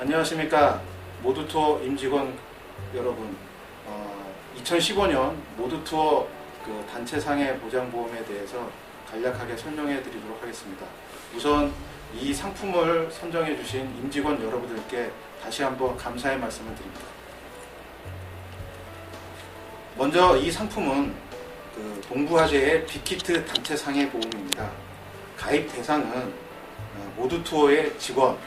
안녕하십니까. 모두투어 임직원 여러분. 2015년 모두투어 단체상해 보장보험에 대해서 간략하게 설명해 드리도록 하겠습니다. 우선 이 상품을 선정해 주신 임직원 여러분들께 다시 한번 감사의 말씀을 드립니다. 먼저 이 상품은 동부화재의 빅히트 단체상해 보험입니다. 가입 대상은 모두투어의 직원,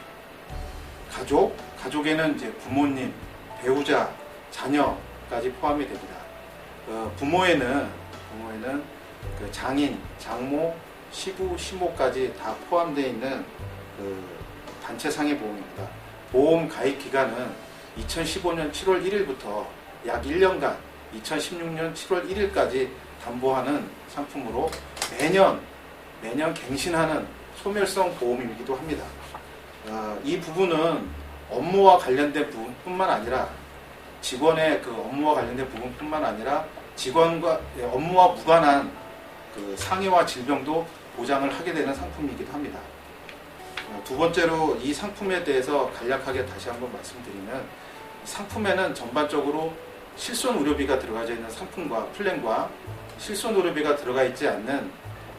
가족에는 이제 부모님, 배우자, 자녀까지 포함이 됩니다. 부모에는 장인, 장모, 시부, 시모까지 다 포함되어 있는 단체 상해 보험입니다. 보험 가입 기간은 2015년 7월 1일부터 약 1년간 2016년 7월 1일까지 담보하는 상품으로 매년 갱신하는 소멸성 보험이기도 합니다. 이 부분은 업무와 관련된 부분뿐만 아니라 직원의 업무와 관련된 부분뿐만 아니라 직원과 업무와 무관한 상해와 질병도 보장을 하게 되는 상품이기도 합니다. 두 번째로 이 상품에 대해서 간략하게 다시 한번 말씀드리면, 상품에는 전반적으로 실손 의료비가 들어가져 있는 상품과 플랜과 실손 의료비가 들어가 있지 않는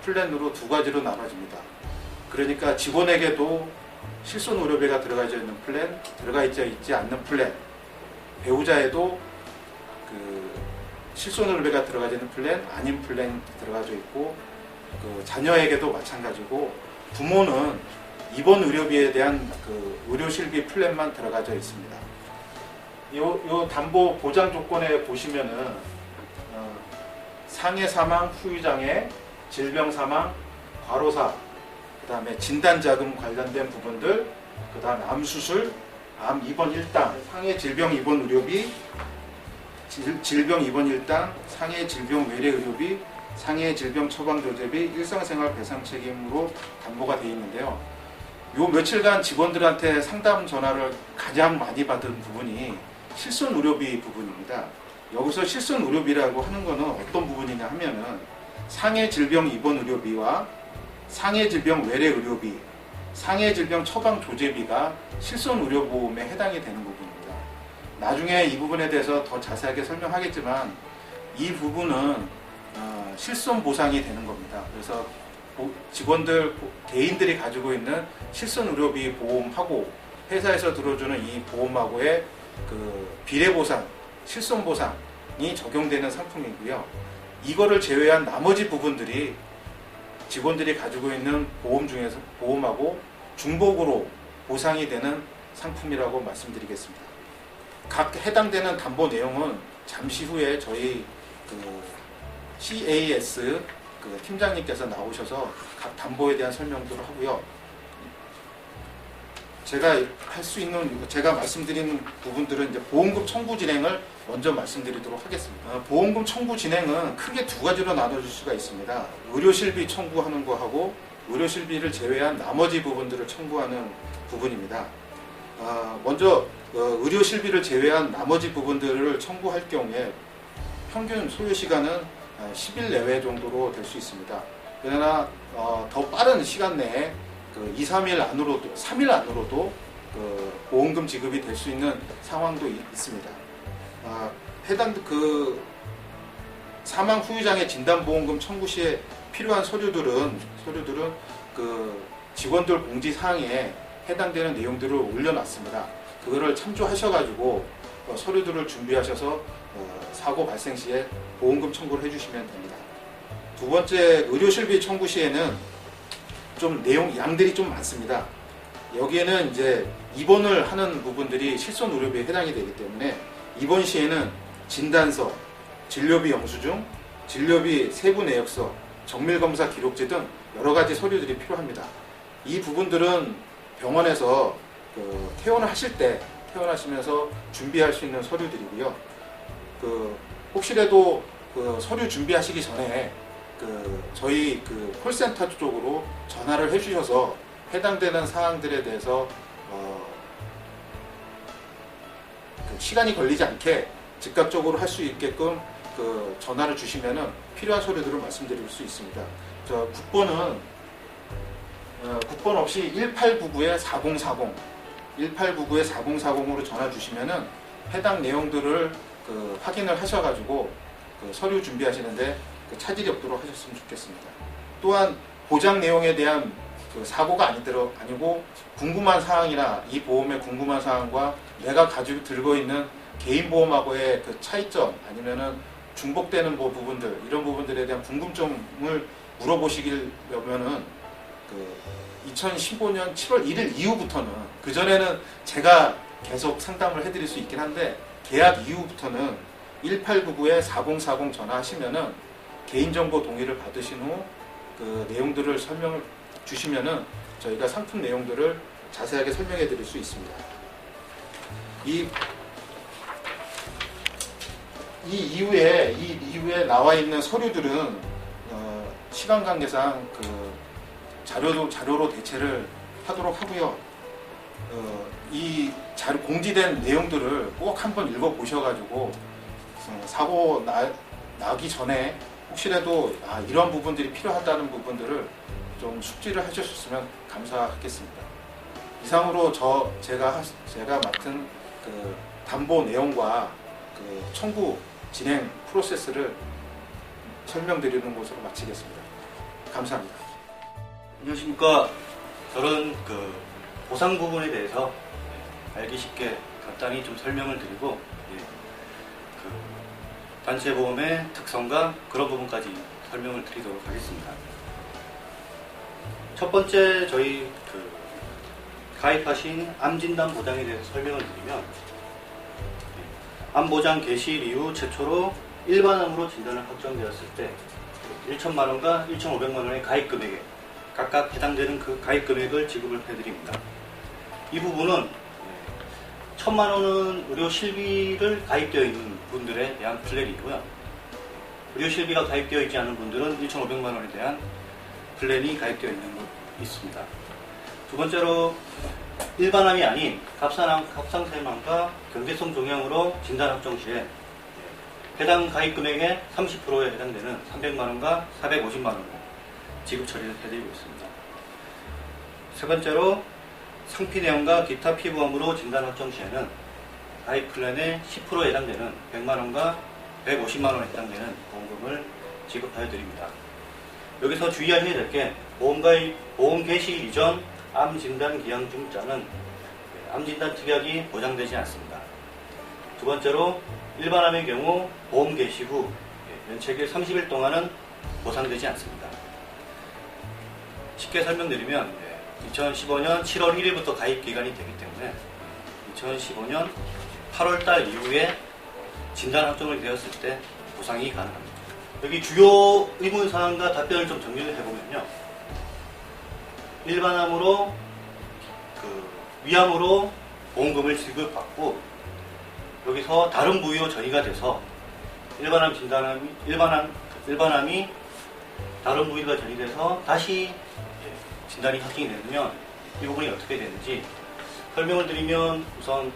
플랜으로 두 가지로 나눠집니다. 그러니까 직원에게도 실손 의료비가 들어가져 있는 플랜, 들어가 있지 않는 플랜, 배우자에도 실손 의료비가 들어가져 있는 플랜, 아닌 플랜 들어가져 있고, 자녀에게도 마찬가지고, 부모는 입원 의료비에 대한 의료실비 플랜만 들어가져 있습니다. 요 담보 보장 조건에 보시면은 상해 사망, 후유장애, 질병 사망, 과로사, 그 다음에 진단자금 관련된 부분들, 그 다음 암수술, 암 입원 일당, 상해 질병 입원 의료비, 질병 입원 일당, 상해 질병 외래 의료비, 상해 질병 처방 조제비, 일상생활 배상 책임으로 담보가 되어 있는데요. 요 며칠간 직원들한테 상담 전화를 가장 많이 받은 부분이 실손 의료비 부분입니다. 여기서 실손 의료비라고 하는 거는 어떤 부분이냐 하면은 상해 질병 입원 의료비와 상해 질병 외래 의료비, 상해 질병 처방 조제비가 실손 의료보험에 해당이 되는 부분입니다. 나중에 이 부분에 대해서 더 자세하게 설명하겠지만, 이 부분은 실손 보상이 되는 겁니다. 그래서 직원들, 개인들이 가지고 있는 실손 의료비 보험하고 회사에서 들어주는 이 보험하고의 비례 보상, 실손 보상이 적용되는 상품이고요. 이거를 제외한 나머지 부분들이 직원들이 가지고 있는 보험 중에서 보험하고 중복으로 보상이 되는 상품이라고 말씀드리겠습니다. 각 해당되는 담보 내용은 잠시 후에 저희 CAS 팀장님께서 나오셔서 각 담보에 대한 설명들을 하고요. 제가 말씀드리는 부분들은 이제 보험금 청구 진행을 먼저 말씀드리도록 하겠습니다. 보험금 청구 진행은 크게 두 가지로 나눠질 수가 있습니다. 의료실비 청구하는 거하고 의료실비를 제외한 나머지 부분들을 청구하는 부분입니다. 먼저 의료실비를 제외한 나머지 부분들을 청구할 경우에 평균 소요시간은 10일 내외 정도로 될 수 있습니다. 그러나 더 빠른 시간 내에 2, 3일 안으로도, 3일 안으로도 보험금 지급이 될 수 있는 상황도 있습니다. 해당 사망 후유장애 진단보험금 청구 시에 필요한 서류들은 직원들 공지사항에 해당되는 내용들을 올려놨습니다. 그거를 참조하셔가지고 서류들을 준비하셔서 사고 발생 시에 보험금 청구를 해주시면 됩니다. 두 번째, 의료실비 청구 시에는 양들이 좀 많습니다. 여기에는 이제 입원을 하는 부분들이 실손 의료비에 해당이 되기 때문에 입원 시에는 진단서, 진료비 영수증, 진료비 세부 내역서, 정밀검사 기록지 등 여러 가지 서류들이 필요합니다. 이 부분들은 병원에서 퇴원을 퇴원하시면서 준비할 수 있는 서류들이고요. 혹시라도 서류 준비하시기 전에 저희 콜센터 쪽으로 전화를 해주셔서 해당되는 사항들에 대해서 시간이 걸리지 않게 즉각적으로 할 수 있게끔 전화를 주시면은 필요한 서류들을 말씀드릴 수 있습니다. 국번 없이 1899-4040 1899-4040으로 전화 주시면은 해당 내용들을 확인을 하셔가지고 서류 준비하시는데 차질이 없도록 하셨으면 좋겠습니다. 또한 보장 내용에 대한 사고가 아니고 궁금한 사항이나 이 보험의 궁금한 사항과 내가 가지고 들고 있는 개인보험하고의 차이점 아니면은 중복되는 부분들 이런 부분들에 대한 궁금점을 물어보시려면은 2015년 7월 1일 이후부터는 그전에는 제가 계속 상담을 해드릴 수 있긴 한데 계약 이후부터는 1899-4040 전화하시면은 개인정보 동의를 받으신 후 내용들을 설명을 주시면은 저희가 상품 내용들을 자세하게 설명해 드릴 수 있습니다. 이 이후에 나와 있는 서류들은 시간 관계상 자료로 대체를 하도록 하고요. 이 공지된 내용들을 꼭 한번 읽어 보셔가지고 사고 나기 전에 혹시라도 이런 부분들이 필요하다는 부분들을 좀 숙지를 해주셨으면 감사하겠습니다. 이상으로 제가 맡은 담보 내용과 청구 진행 프로세스를 설명드리는 것으로 마치겠습니다. 감사합니다. 안녕하십니까. 저는 보상 부분에 대해서 알기 쉽게 간단히 좀 설명을 드리고 단체보험의 특성과 그런 부분까지 설명을 드리도록 하겠습니다. 첫 번째 저희 가입하신 암진단 보장에 대해서 설명을 드리면 암보장 개시일 이후 최초로 일반암으로 진단을 확정되었을 때 1,000만원과 1,500만원의 가입 금액에 각각 해당되는 그 가입 금액을 지급을 해드립니다. 이 부분은 1,000만원은 의료 실비를 가입되어 있는 분들에 대한 플랜이고요. 의료 실비가 가입되어 있지 않은 분들은 1,500만원에 대한 플랜이 가입되어 있습니다. 두 번째로 일반암이 아닌 갑상선암과 경계성 종양으로 진단 확정 시에 해당 가입 금액의 30%에 해당되는 300만원과 450만원을 지급 처리를 해드리고 있습니다. 세 번째로 상피내염과 기타 피부암으로 진단 확정 시에는 가입 플랜의 10%에 해당되는 100만원과 150만원에 해당되는 보험금을 지급하여 드립니다. 여기서 주의하셔야 될 게 보험 개시 이전 암진단 기한 중자는 암진단 특약이 보장되지 않습니다. 두 번째로 일반암의 경우 보험 개시 후 면책일 30일 동안은 보상되지 않습니다. 쉽게 설명드리면 2015년 7월 1일부터 가입 기간이 되기 때문에 2015년 8월달 이후에 진단 확정이 되었을 때 보상이 가능합니다. 여기 주요 의문사항과 답변을 좀 정리를 해보면요. 일반암으로 위암으로 보험금을 지급받고 여기서 다른 부위로 전이가 돼서 일반암이 다른 부위가 전이돼서 다시 진단이 확정이 되면 이 부분이 어떻게 되는지 설명을 드리면 우선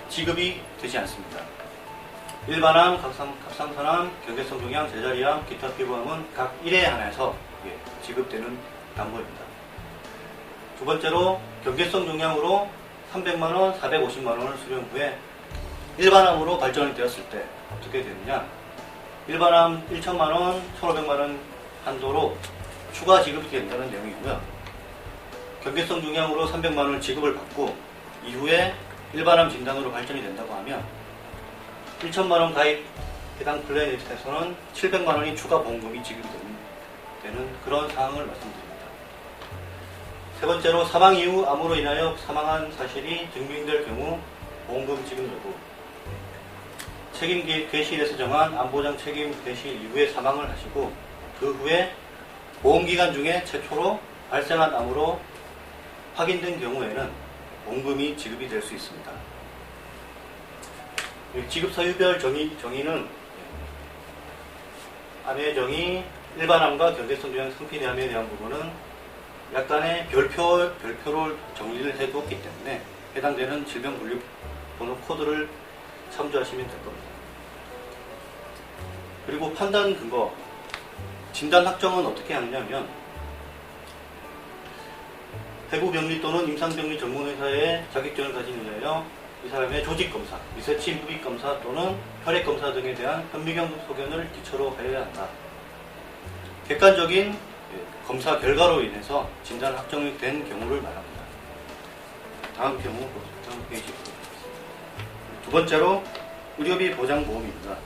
지급이 되지 않습니다. 일반암, 갑상선암, 경계성 종양, 제자리암, 기타 피부암은 각 1회에 한해서 지급되는 담보입니다. 두 번째로 경계성 종양으로 300만원, 450만원을 수령 후에 일반암으로 발전이 되었을 때 어떻게 되느냐, 일반암 1,000만원, 1,500만원 한도로 추가 지급이 된다는 내용이고요. 경계성 종양으로 300만원을 지급을 받고 이후에 일반암 진단으로 발전이 된다고 하면 1,000만원 가입 해당 플랜에서는 700만원이 추가 보험금이 지급이 되는 그런 상황을 말씀드립니다. 세 번째로 사망 이후 암으로 인하여 사망한 사실이 증명될 경우 보험금 지급 여부, 책임 개시일에서 정한 암보장 책임 개시일 이후에 사망을 하시고 그 후에 보험기간 중에 최초로 발생한 암으로 확인된 경우에는 보험금이 지급이 될 수 있습니다. 지급 사유별 정의는 암의 정의, 일반암과 경계성 종양 상피내암에 대한 부분은 약간의 별표를 정리를 해두었기 때문에 해당되는 질병분류번호 코드를 참조하시면 될 겁니다. 그리고 판단 근거, 진단 확정은 어떻게 하느냐면 해부병리 또는 임상병리 전문의사의 자격증을 가진 의하여 이 사람의 조직검사, 리서치 흡입검사 또는 혈액검사 등에 대한 현미경 소견을 기초로 하여야 한다. 객관적인 검사 결과로 인해서 진단 확정된 경우를 말합니다. 다음 페이지 보겠습니다. 두 번째로 의료비 보장보험입니다.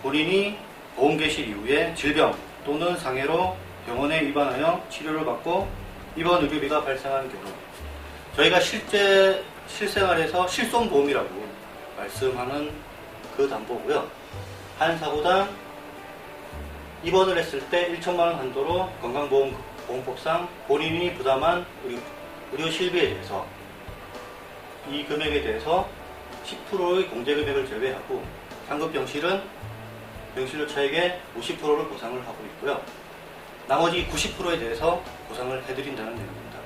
본인이 보험 개시 이후에 질병 또는 상해로 병원에 입원하여 치료를 받고 입원 의료비가 발생하는 경우, 저희가 실생활에서 실손보험이라고 말씀하는 그 담보고요. 한 사고당 입원을 했을 때 1천만 원 한도로 건강보험법상 본인이 부담한 의료 실비에 대해서 이 금액에 대해서 10%의 공제금액을 제외하고 상급 병실은 병실료 차액의 50%를 보상을 하고 있고요. 나머지 90%에 대해서 보상을 해드린다는 내용입니다.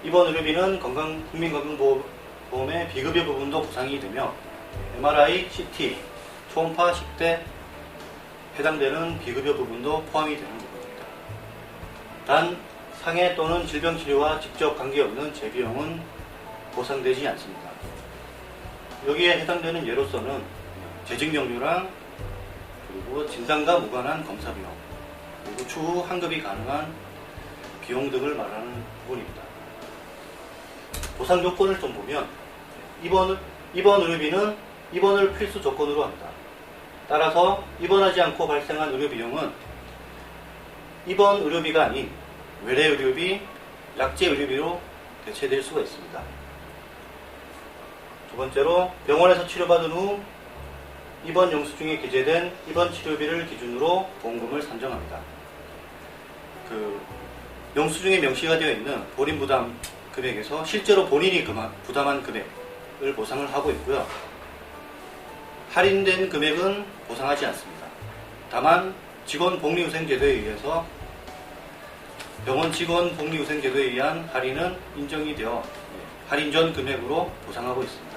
입원 의료비는 국민건강보험의 비급여 부분도 보상이 되며 MRI, CT, 초음파, 10대 해당되는 비급여 부분도 포함이 되는 부분입니다. 단 상해 또는 질병 치료와 직접 관계없는 재비용은 보상되지 않습니다. 여기에 해당되는 예로서는 재직연료랑 그리고 진단과 무관한 검사 비용, 그리고 추후 환급이 가능한 비용 등을 말하는 부분입니다. 보상 요건을 좀 보면 입원 의료비는 입원을 필수 조건으로 합니다. 따라서 입원하지 않고 발생한 의료비용은 입원 의료비가 아닌 외래 의료비, 약제 의료비로 대체될 수가 있습니다. 두 번째로 병원에서 치료받은 후 입원 영수증에 기재된 입원 치료비를 기준으로 보험금을 산정합니다. 영수증에 명시가 되어 있는 본인 부담 금액에서 실제로 본인이 부담한 금액을 보상을 하고 있고요. 할인된 금액은 보상하지 않습니다. 다만 직원 복리후생제도에 의해서 병원 직원 복리후생제도에 의한 할인은 인정이 되어 할인 전 금액으로 보상하고 있습니다.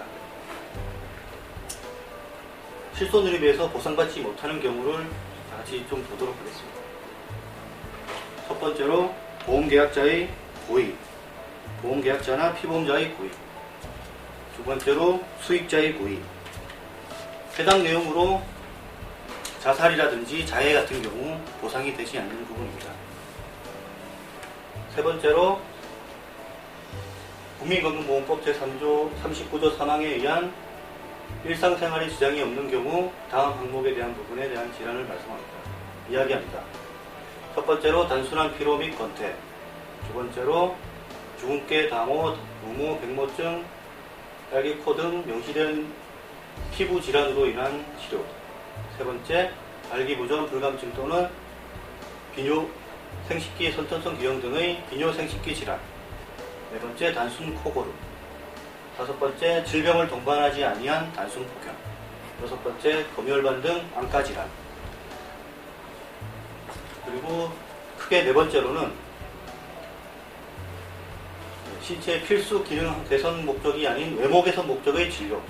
실손의료비에서 보상받지 못하는 경우를 같이 좀 보도록 하겠습니다. 첫 번째로 보험계약자의 고의, 보험계약자나 피보험자의 고의. 두 번째로 수익자의 고의. 해당 내용으로 자살이라든지 자해 같은 경우 보상이 되지 않는 부분입니다. 세 번째로 국민건강보험법 제3조 39조 3항에 의한 일상생활에 지장이 없는 경우 다음 항목에 대한 부분에 대한 질환을 이야기합니다. 첫 번째로 단순한 피로 및 권태, 두 번째로 주근깨, 다모, 무모, 백모증, 딸기코 등 명시된 피부 질환으로 인한 치료, 세 번째 발기부전, 불감증 또는 비뇨, 생식기 선천성 기형 등의 비뇨 생식기 질환, 네 번째 단순 코고름, 다섯 번째 질병을 동반하지 아니한 단순 폭염, 여섯 번째 검열반 등 안과 질환, 그리고 크게 네 번째로는 신체 필수 기능 개선 목적이 아닌 외모 개선 목적의 진료,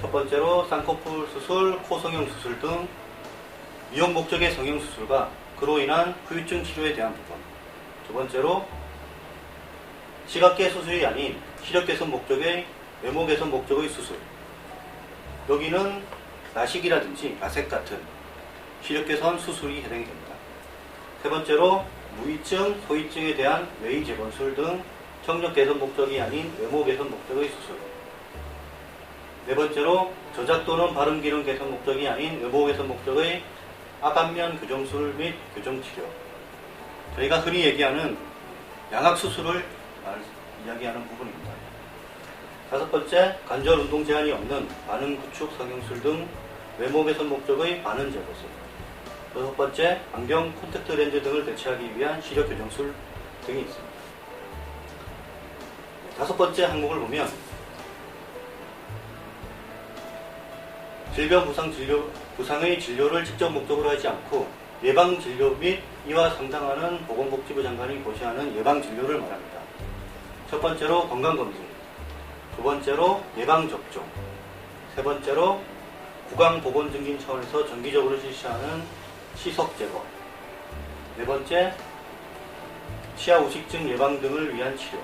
첫 번째로 쌍꺼풀 수술, 코 성형 수술 등 미용 목적의 성형 수술과 그로 인한 후유증 치료에 대한 부분, 두 번째로 시각계 수술이 아닌 시력 개선 목적의 외모 개선 목적의 수술, 여기는 라식이라든지 라섹 같은 시력 개선 수술이 해당이 됩니다. 세 번째로 무이증, 소이증에 대한 외이 재건술 등 청력 개선 목적이 아닌 외모 개선 목적의 수술, 네 번째로 저작 또는 발음 기능 개선 목적이 아닌 외모 개선 목적의 악안면 교정술 및 교정치료, 저희가 흔히 얘기하는 양악수술을 이야기하는 부분입니다. 다섯 번째, 관절 운동 제한이 없는 반응 구축 성형술 등 외모 개선 목적의 반응 제거술, 여섯 번째, 안경, 콘택트 렌즈 등을 대체하기 위한 시력 교정술 등이 있습니다. 다섯 번째 항목을 보면 질병 부상의 진료를 직접 목적으로 하지 않고 예방 진료 및 이와 상당하는 보건복지부 장관이 고시하는 예방 진료를 말합니다. 첫 번째로 건강검진, 두 번째로 예방접종, 세 번째로 구강보건 증진 차원에서 정기적으로 실시하는 시석 제거, 네 번째 치아 우식증 예방 등을 위한 치료.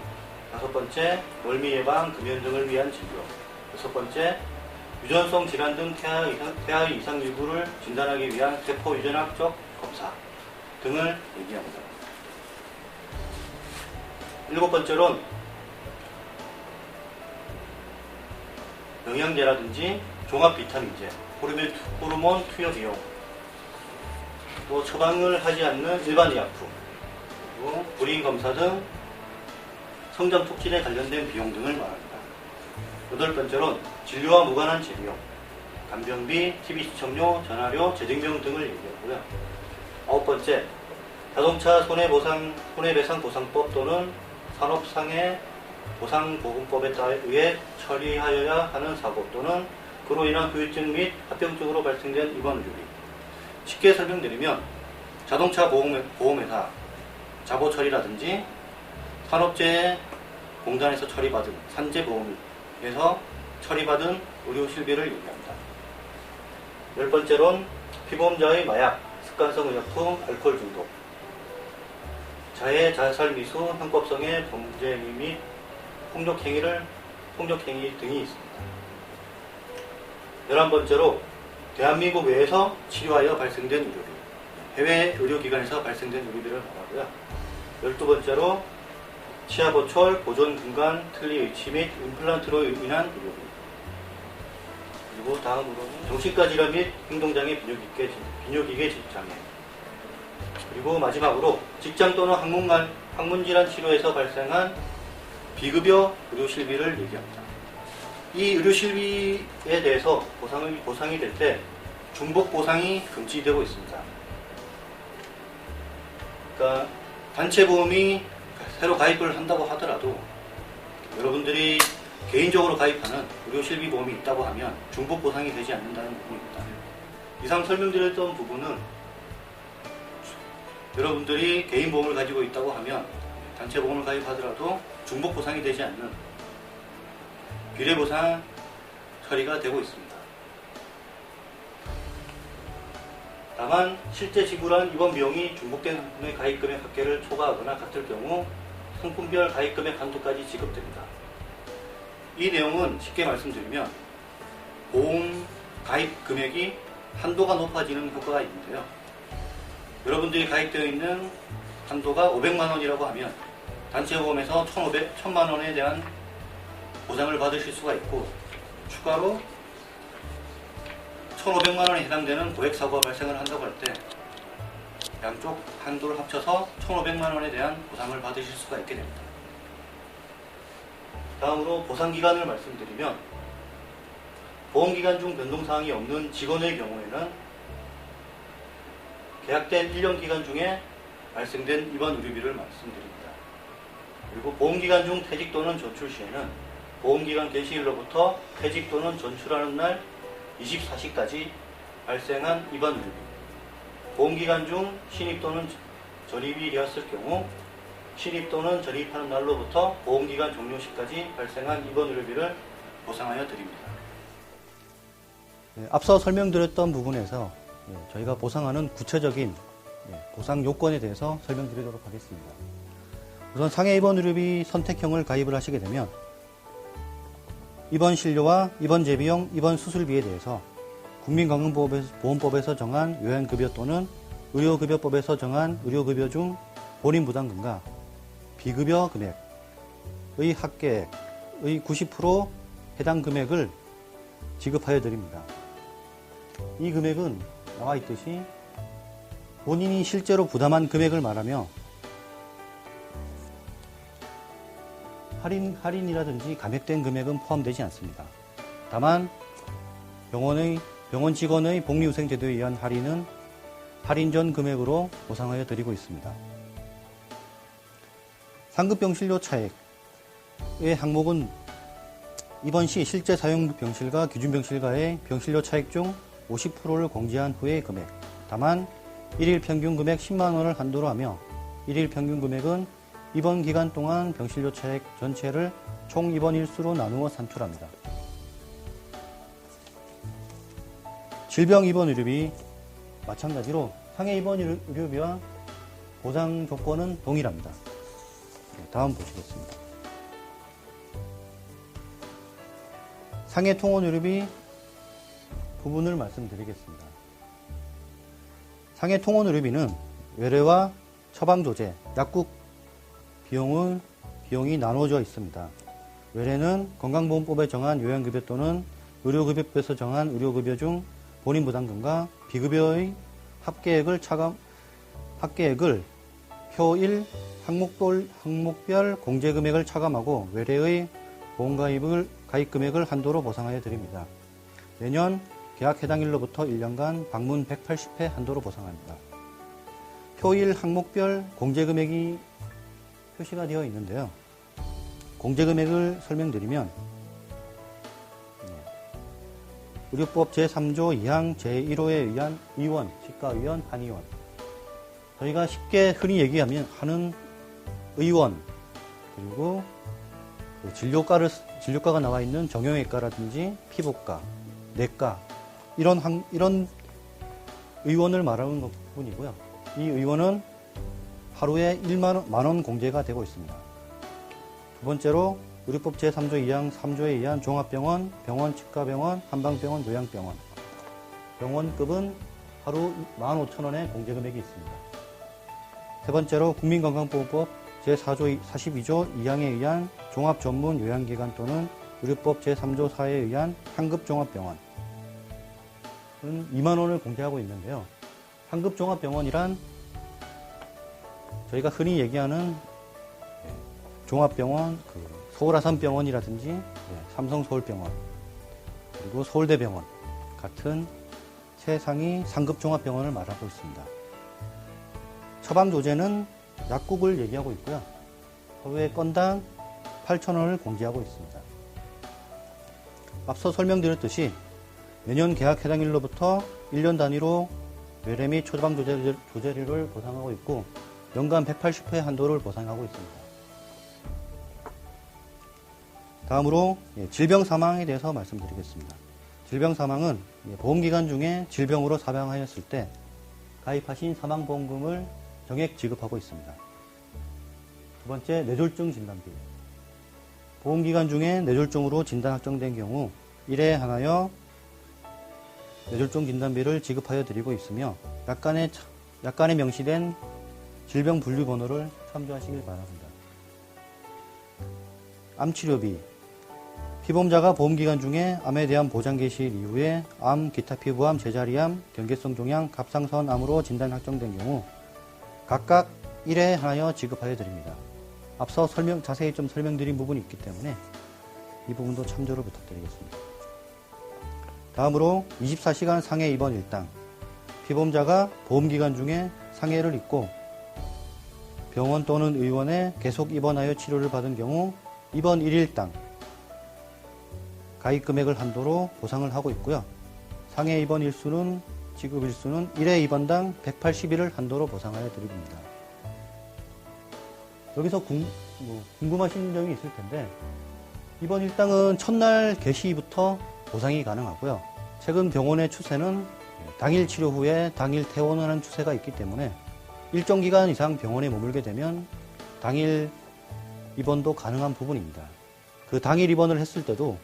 5번째, 멀미 예방, 금연 등을 위한 진료. 6번째, 유전성 질환 등 태아의 이상 일부를 진단하기 위한 세포 유전학적 검사 등을 얘기합니다. 7번째로는 영양제라든지 종합 비타민제, 호르몬 투여 비용, 또 처방을 하지 않는 일반 의약품, 그리고 불임 검사 등 성장 촉진에 관련된 비용 등을 말합니다. 8번째로는 진료와 무관한 재비용, 간병비, TV 시청료, 전화료, 재증비용 등을 얘기하고요. 9번째, 자동차 손해배상 보상법 또는 산업상해 보상보험법에 의해 처리하여야 하는 사고 또는 그로 인한 후유증 및 합병증으로 발생된 입원 의료비. 쉽게 설명드리면 자동차 보험회사 자보 처리라든지 산업재해 공단에서 처리받은 산재보험에서 처리받은 의료 실비를 얘기합니다. 10번째로는 피보험자의 마약, 습관성 의약품, 알코올 중독, 자해, 자살 미수, 형법성의 범죄 및 폭력행위 등이 있습니다. 11번째로 대한민국 외에서 치료하여 발생된 의료비, 해외 의료기관에서 발생된 의료비를 말하고요. 12번째로 치아 보철, 보존 근간, 틀니 의치 및 임플란트로 인한 의료비. 그리고 다음으로는 정신과 질환 및 행동장애 비뇨기계 장애. 그리고 마지막으로 직장 또는 학문질환 치료에서 발생한 비급여 의료실비를 얘기합니다. 이 의료실비에 대해서 보상이 될 때 중복 보상이 금지되고 있습니다. 그러니까 단체보험이 새로 가입을 한다고 하더라도 여러분들이 개인적으로 가입하는 의료실비 보험이 있다고 하면 중복 보상이 되지 않는다는 부분입니다. 이상 설명드렸던 부분은 여러분들이 개인 보험을 가지고 있다고 하면 단체 보험을 가입하더라도 중복 보상이 되지 않는 비례 보상 처리가 되고 있습니다. 다만 실제 지불한 입원 비용이 중복된 상품의 가입금액 합계를 초과하거나 같을 경우 상품별 가입금액 한도까지 지급됩니다. 이 내용은 쉽게 말씀드리면 보험 가입 금액이 한도가 높아지는 효과가 있는데요. 여러분들이 가입되어 있는 한도가 500만 원이라고 하면 단체보험에서 1000만 원에 대한 보상을 받으실 수가 있고 추가로 1500만 원에 해당되는 고액사고가 발생을 한다고 할 때 양쪽 한도를 합쳐서 1500만 원에 대한 보상을 받으실 수가 있게 됩니다. 다음으로 보상기간을 말씀드리면 보험기간 중 변동사항이 없는 직원의 경우에는 계약된 1년 기간 중에 발생된 입원 의료비를 말씀드립니다. 그리고 보험기간 중 퇴직 또는 전출 시에는 보험기간 개시일로부터 퇴직 또는 전출하는 날 24시까지 발생한 입원 의료비, 보험기간 중 신입 또는 전입이 되었을 경우 신입 또는 전입하는 날로부터 보험기간 종료 시까지 발생한 입원 의료비를 보상하여 드립니다. 앞서 설명드렸던 부분에서 저희가 보상하는 구체적인 보상 요건에 대해서 설명드리도록 하겠습니다. 우선 상해 입원 의료비 선택형을 가입을 하시게 되면 입원 진료와 입원 재비용, 입원 수술비에 대해서 국민건강보험법에서 정한 요양급여 또는 의료급여법에서 정한 의료급여 중 본인 부담금과 비급여 금액의 합계액의 90% 해당 금액을 지급하여 드립니다. 이 금액은 나와 있듯이 본인이 실제로 부담한 금액을 말하며 할인이라든지 감액된 금액은 포함되지 않습니다. 다만 병원 직원의 복리후생제도에 의한 할인은 할인 전 금액으로 보상하여 드리고 있습니다. 상급병실료 차액의 항목은 입원 시 실제 사용 병실과 기준 병실과의 병실료 차액 중 50%를 공제한 후의 금액, 다만 1일 평균 금액 10만 원을 한도로 하며 1일 평균 금액은 입원 기간 동안 병실료 차액 전체를 총 입원 일수로 나누어 산출합니다. 질병 입원 의료비 마찬가지로 상해 입원 의료비와 보상 조건은 동일합니다. 다음 보시겠습니다. 상해 통원 의료비 부분을 말씀드리겠습니다. 상해 통원 의료비는 외래와 처방조제, 약국 비용이 나눠져 있습니다. 외래는 건강보험법에 정한 요양급여 또는 의료급여법에서 정한 의료급여 중 본인 부담금과 비급여의 합계액을 표 1 항목별 공제금액을 차감하고 외래의 보험가입 금액을 한도로 보상하여 드립니다. 매년 계약 해당일로부터 1년간 방문 180회 한도로 보상합니다. 표 1 항목별 공제금액이 표시가 되어 있는데요. 공제금액을 설명드리면 의료법 제3조 2항 제1호에 의한 의원, 치과의원, 한의원, 저희가 쉽게 흔히 얘기하는 의원, 그리고 진료과가 나와 있는 정형외과라든지 피부과, 내과 이런 의원을 말하는 부분이고요. 이 의원은 하루에 1만 원 공제가 되고 있습니다. 두 번째로 의료법 제3조 2항 3조에 의한 종합병원, 병원, 치과병원, 한방병원, 요양병원 병원급은 하루 15,000원의 공제금액이 있습니다. 세 번째로 국민건강보험법 제4조 42조 2항에 의한 종합전문요양기관 또는 의료법 제3조 4에 의한 상급종합병원은 2만 원을 공제하고 있는데요. 상급종합병원이란 저희가 흔히 얘기하는 종합병원, 서울아산병원이라든지 삼성서울병원, 그리고 서울대병원 같은 최상위 상급종합병원을 말하고 있습니다. 처방조제는 약국을 얘기하고 있고요. 하루에 건당 8,000원을 공제하고 있습니다. 앞서 설명드렸듯이 매년 계약 해당일로부터 1년 단위로 외래 및 처방조제료를 보상하고 있고 연간 180회 한도를 보상하고 있습니다. 다음으로 질병 사망에 대해서 말씀드리겠습니다. 질병 사망은 보험기간 중에 질병으로 사망하였을 때 가입하신 사망보험금을 정액 지급하고 있습니다. 두 번째, 뇌졸중 진단비. 보험기간 중에 뇌졸중으로 진단 확정된 경우 1회에 하나여 뇌졸중 진단비를 지급하여 드리고 있으며 약관에 명시된 질병 분류 번호를 참조하시길 바랍니다. 암치료비. 피보험자가 보험기간 중에 암에 대한 보장 개시일 이후에 암, 기타 피부암, 제자리암, 경계성 종양, 갑상선암으로 진단 확정된 경우 각각 1회에 하나여 지급하여 드립니다. 앞서 자세히 좀 설명드린 부분이 있기 때문에 이 부분도 참조를 부탁드리겠습니다. 다음으로 24시간 상해 입원 일당. 피보험자가 보험기간 중에 상해를 입고 병원 또는 의원에 계속 입원하여 치료를 받은 경우 입원 1일당 가입 금액을 한도로 보상을 하고 있고요. 상해 입원 일수는 지급 일수는 1회 입원당 180일을 한도로 보상하여 드립니다. 여기서 궁금하신 점이 있을 텐데 입원 일당은 첫날 개시부터 보상이 가능하고요. 최근 병원의 추세는 당일 치료 후에 당일 퇴원하는 추세가 있기 때문에 일정 기간 이상 병원에 머물게 되면 당일 입원도 가능한 부분입니다. 그 당일 입원을 했을 때도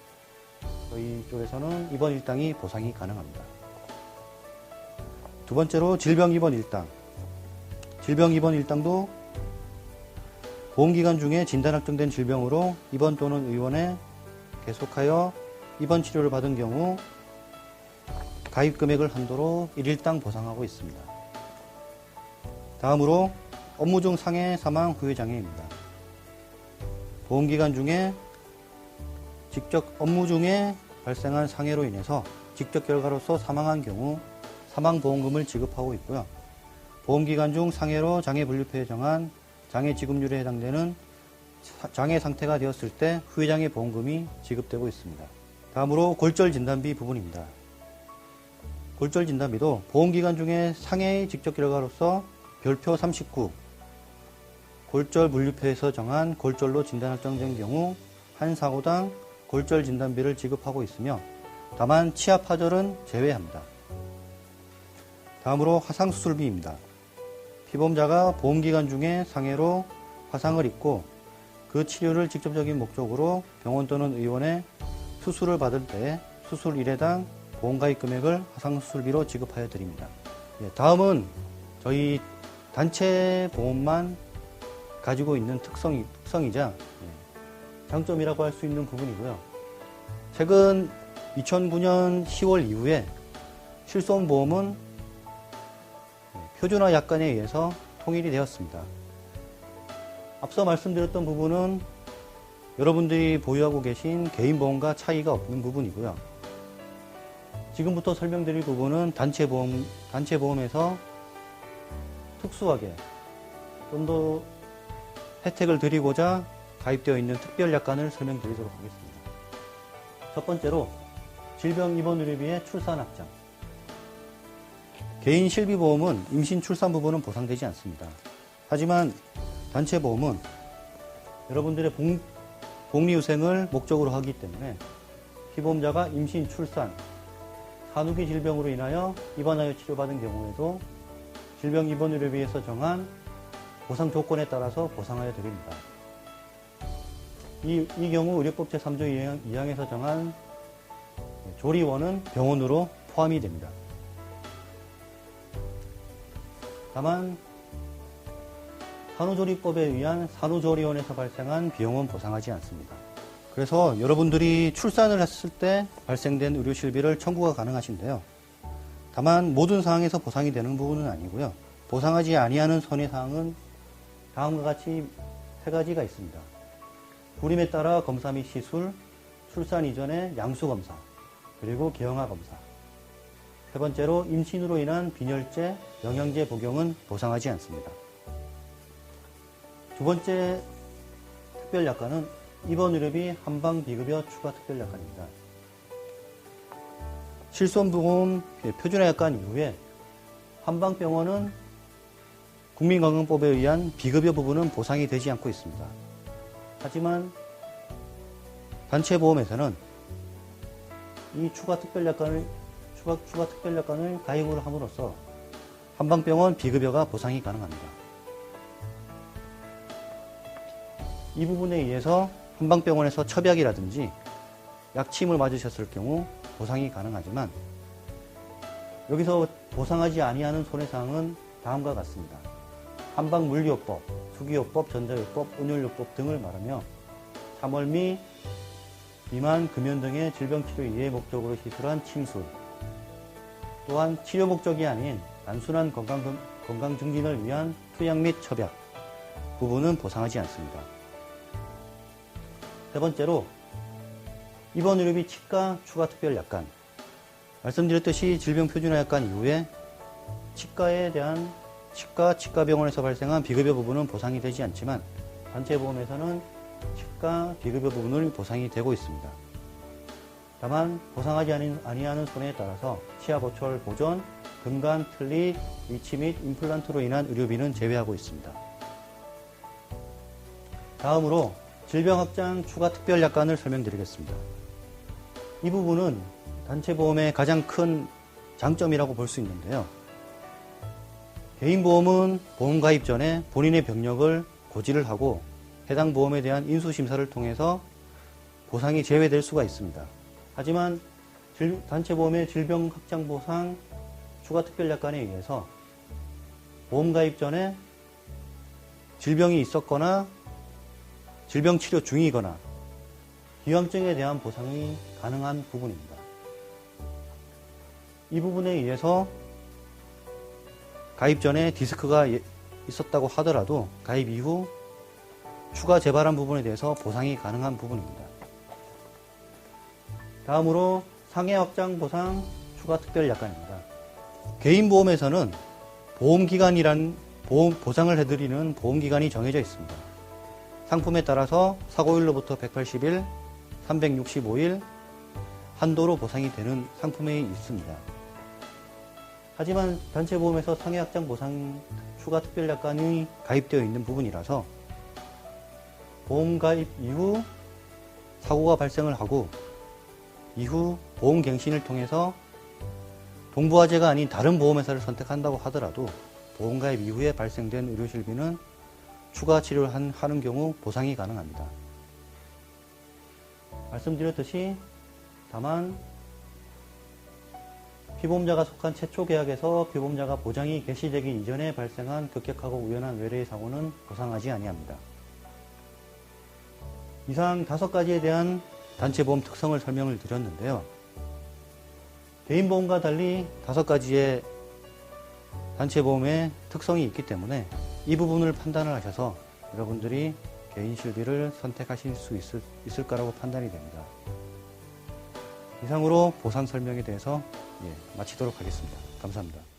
저희 쪽에서는 입원 일당이 보상이 가능합니다. 두 번째로 질병 입원 일당. 질병 입원 일당도 보험기간 중에 진단 확정된 질병으로 입원 또는 의원에 계속하여 입원 치료를 받은 경우 가입 금액을 한도로 1일당 보상하고 있습니다. 다음으로 업무 중 상해, 사망, 후유 장애입니다. 보험기간 중에 업무 중에 발생한 상해로 인해서 직접 결과로서 사망한 경우 사망보험금을 지급하고 있고요. 보험기간 중 상해로 장애분류표에 정한 장애 지급률에 해당되는 장애 상태가 되었을 때 후유장애 보험금이 지급되고 있습니다. 다음으로 골절 진단비 부분입니다. 골절 진단비도 보험기간 중에 상해의 직접 결과로서 별표 39 골절 분류표에서 정한 골절로 진단 확정된 경우 한 사고당 골절 진단비를 지급하고 있으며 다만 치아 파절은 제외합니다. 다음으로 화상수술비입니다. 피보험자가 보험기간 중에 상해로 화상을 입고 그 치료를 직접적인 목적으로 병원 또는 의원에 수술을 받을 때 수술 1회당 보험가입 금액을 화상수술비로 지급하여 드립니다. 다음은 저희 단체 보험만 가지고 있는 특성이자 장점이라고 할 수 있는 부분이고요. 최근 2009년 10월 이후에 실손보험은 표준화 약관에 의해서 통일이 되었습니다. 앞서 말씀드렸던 부분은 여러분들이 보유하고 계신 개인보험과 차이가 없는 부분이고요. 지금부터 설명드릴 부분은 단체보험에서 특수하게 좀 더 혜택을 드리고자 가입되어 있는 특별약관을 설명드리도록 하겠습니다. 첫 번째로 질병 입원 의료비의 출산 확장. 개인 실비보험은 임신 출산 부분은 보상되지 않습니다. 하지만 단체보험은 여러분들의 복리후생을 목적으로 하기 때문에 피보험자가 임신, 출산, 산후기 질병으로 인하여 입원하여 치료받은 경우에도 질병 입원 의료비에서 정한 보상 조건에 따라서 보상하여 드립니다. 이 경우 의료법 제3조 2항에서 정한 조리원은 병원으로 포함이 됩니다. 다만 산후조리법에 의한 산후조리원에서 발생한 비용은 보상하지 않습니다. 그래서 여러분들이 출산을 했을 때 발생된 의료실비를 청구가 가능하신데요. 다만 모든 상황에서 보상이 되는 부분은 아니고요. 보상하지 아니하는 손해사항은 다음과 같이 3가지가 있습니다. 불임에 따라 검사 및 시술, 출산 이전의 양수검사, 그리고 개형아검사. 3번째로 임신으로 인한 빈혈제, 영양제 복용은 보상하지 않습니다. 2번째 특별약관은 입원의료비 한방비급여 추가 특별약관입니다. 실손보험 표준화약관 이후에 한방병원은 국민건강법에 의한 비급여 부분은 보상이 되지 않고 있습니다. 하지만 단체보험에서는 이 추가 특별약관을 가입을 함으로써 한방병원 비급여가 보상이 가능합니다. 이 부분에 의해서 한방병원에서 첩약이라든지 약침을 맞으셨을 경우 보상이 가능하지만 여기서 보상하지 아니하는 손해사항은 다음과 같습니다. 한방물리요법, 수기요법, 전자요법, 온열요법 등을 말하며 참월 및 비만, 금연 등의 질병치료 이해 목적으로 시술한 침술, 또한 치료 목적이 아닌 단순한 건강 증진을 위한 투약 및 첩약 부분은 보상하지 않습니다. 3번째로 입원의료비 치과 추가 특별약관. 말씀드렸듯이 질병표준화약관 이후에 치과병원에서 발생한 비급여 부분은 보상이 되지 않지만 단체보험에서는 치과 비급여 부분을 보상이 되고 있습니다. 다만 보상하지 아니하는 손해에 따라서 치아 보철 보존, 금간, 틀니, 위치 및 임플란트로 인한 의료비는 제외하고 있습니다. 다음으로 질병확장 추가 특별약관을 설명드리겠습니다. 이 부분은 단체보험의 가장 큰 장점이라고 볼 수 있는데요. 개인보험은 보험 가입 전에 본인의 병력을 고지를 하고 해당 보험에 대한 인수심사를 통해서 보상이 제외될 수가 있습니다. 하지만 단체보험의 질병확장보상 추가 특별약관에 의해서 보험 가입 전에 질병이 있었거나 질병치료 중이거나 기왕증에 대한 보상이 가능한 부분입니다. 이 부분에 의해서 가입 전에 디스크가 있었다고 하더라도 가입 이후 추가 재발한 부분에 대해서 보상이 가능한 부분입니다. 다음으로 상해 확장 보상 추가 특별약관입니다. 개인보험에서는 보상을 해드리는 보험기간이 정해져 있습니다. 상품에 따라서 사고일로부터 180일, 365일 한도로 보상이 되는 상품이 있습니다. 하지만 단체보험에서 상해 확장 보상 추가 특별약관이 가입되어 있는 부분이라서 보험 가입 이후 사고가 발생을 하고 이후 보험갱신을 통해서 동부화재가 아닌 다른 보험회사를 선택한다고 하더라도 보험가입 이후에 발생된 의료실비는 추가 치료를 하는 경우 보상이 가능합니다. 말씀드렸듯이 다만 피보험자가 속한 최초 계약에서 피보험자가 보장이 개시되기 이전에 발생한 급격하고 우연한 외래의 사고는 보상하지 아니합니다. 이상 5가지에 대한 단체보험 특성을 설명을 드렸는데요. 개인보험과 달리 5가지의 단체보험의 특성이 있기 때문에 이 부분을 판단을 하셔서 여러분들이 개인 실비를 선택하실 수 있을 거라고 판단이 됩니다. 이상으로 보상 설명에 대해서 마치도록 하겠습니다. 감사합니다.